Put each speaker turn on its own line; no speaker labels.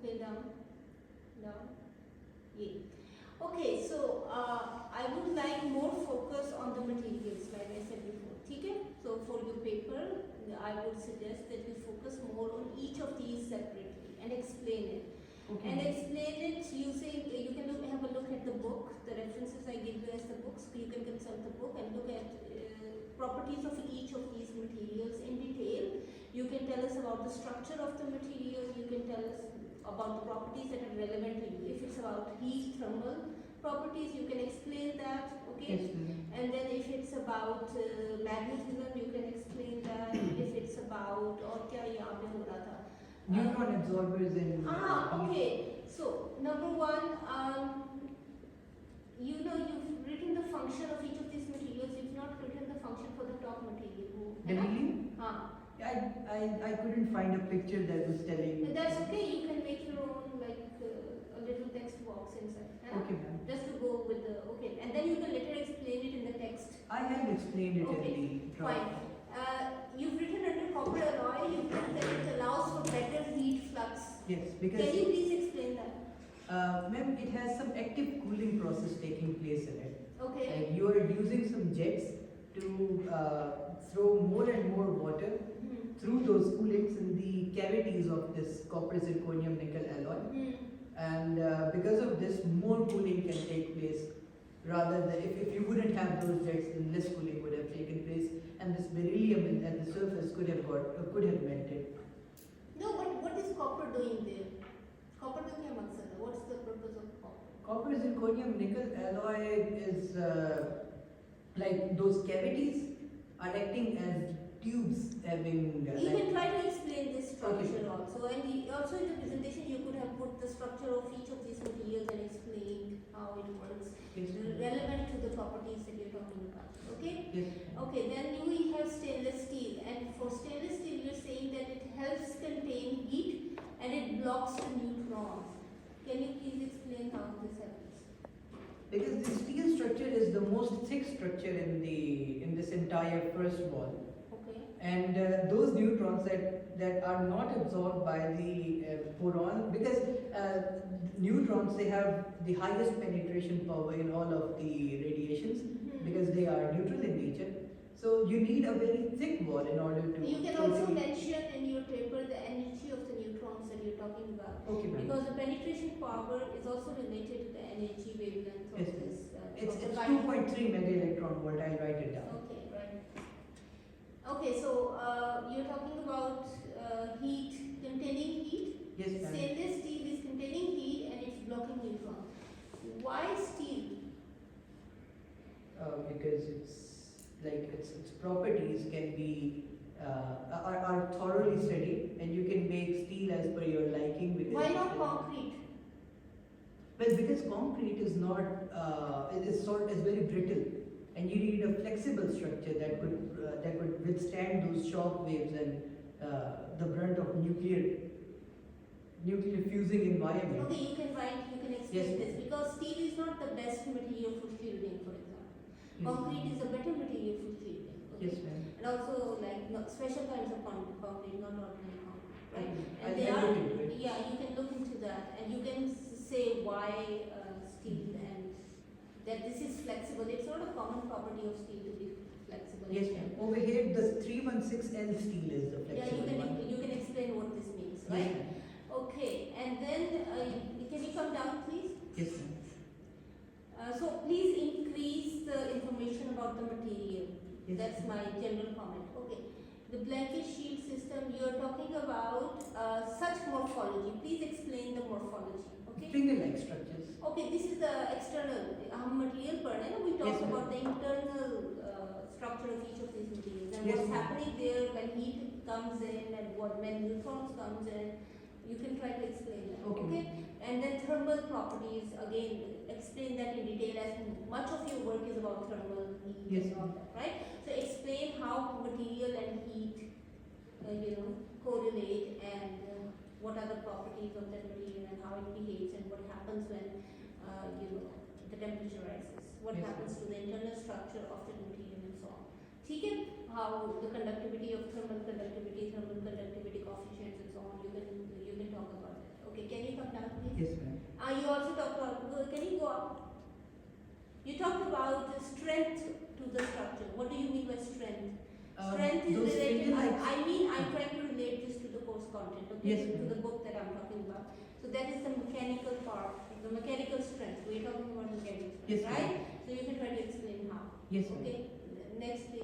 Okay, down, yeah. Okay, so I would like more focus on the materials, like I said before. Okay? So for your paper, I would suggest that you focus more on each of these separately and explain it.
Okay.
And explain it using, you can have a look at the book, the references I give you as the books. You can consult the book and look at properties of each of these materials in detail. You can tell us about the structure of the material. You can tell us about the properties that are relevant to you. If it's about heat, thermal properties, you can explain that, okay?
Yes,
and then if it's about magnetism, you can explain that. If it's about, और क्या यहाँ पे हो रहा था?
Neutron absorbers and
okay. So number one, you know you've written the function of each of these materials. You've not written the function for the top material.
The helium? I couldn't find a picture that was telling.
That's okay. You can make your own like a little text box inside.
Okay, ma'am.
Just to go with the okay, and then you can later explain it in the text.
I have explained it
okay.
in the
Fine. You've written under copper alloy. You've written that it allows for better heat flux.
Yes, because.
Can you please explain that?
Ma'am, it has some active cooling process taking place in it.
Okay.
Like you are using some jets to throw more and more water through those coolings in the cavities of this copper zirconium nickel alloy. And because of this, more cooling can take place. Rather than if you wouldn't have those jets, then less cooling would have taken place, and this beryllium at the surface could have melted.
No, but what is copper doing there? Copper का क्या मकसद है? What's the purpose of copper?
Copper zirconium nickel alloy is like those cavities are acting as tubes having.
You
like
can try to explain this structure
okay.
also, and also in the presentation you could have put the structure of each of these materials and explained how it works,
yes.
relevant to the properties that you're talking about. Okay.
Yes.
Okay. Then we have stainless steel, and for stainless steel you're saying that it helps contain heat and it blocks the neutrons. Can you please explain how this happens?
Because the steel structure is the most thick structure in this entire first wall.
Okay.
And those neutrons that are not absorbed by the boron, because neutrons, they have the highest penetration power in all of the radiations because they are neutral in nature. So you need a very thick wall in order to.
You can also mention in your paper the energy of the neutrons that you're talking about.
Okay, ma'am.
Because the penetration power is also related to the energy wavelength of
Yes,
this.
it's 2.3 mega electron volt. I'll write it down.
Okay, right. Okay, so you're talking about heat, containing heat.
Yes, ma'am.
Stainless steel is containing heat and it's blocking neutrons. Why steel?
Because it's like its properties can be are thoroughly studied, and you can make steel as per your liking. Because
why not concrete?
Well, because concrete is not is very brittle, and you need a flexible structure that could withstand those shock waves and the brunt of nuclear fusing environment.
Okay, you can explain
yes.
this, because steel is not the best material for shielding, for example.
Yes.
Concrete is a better material for shielding. Okay?
Yes, ma'am.
And also like special kinds of concrete, not ordinary concrete, right?
Okay.
And
I'll look into it.
yeah, you can look into that, and you can say why steel and that this is flexible. It's not a common property of steel to be flexible.
Yes, ma'am. Over here, the 316L steel is the flexible one.
You can explain what this means,
Yes,
right?
ma'am.
Okay, and then can you come down, please?
Yes, ma'am.
So please increase the information about the material.
Yes.
That's my general comment. Okay. The blanket shield system, you are talking about such morphology. Please explain the morphology. Okay.
Finger-like structures.
Okay, this is the external. material per we talk
yes,
about the internal structure of each of these materials and
yes,
what's happening there when heat comes in and when neutrons comes in. You can try to explain that.
Okay.
And then thermal properties, again, explain that in detail, as much of your work is about thermal heat
yes,
and all that, right? So explain how material and heat, correlate, and what are the properties of that material and how it behaves and what happens when, the temperature rises. What
yes,
happens to the internal structure of the material and so on. Okay? How the conductivity of thermal conductivity coefficients and so on. You can talk about that. Okay, can you You talked about strength to the structure. What do you mean by strength? Strength is
those
related.
finger-like-
I'm trying to relate this to the course content, okay?
Yes,
To
ma'am.
the book that I'm talking about. So that is the mechanical part, the mechanical strength. We're talking about mechanical strength,
Yes, ma'am.
right? So you can try to explain how.
Yes, ma'am.
Okay. Next, please.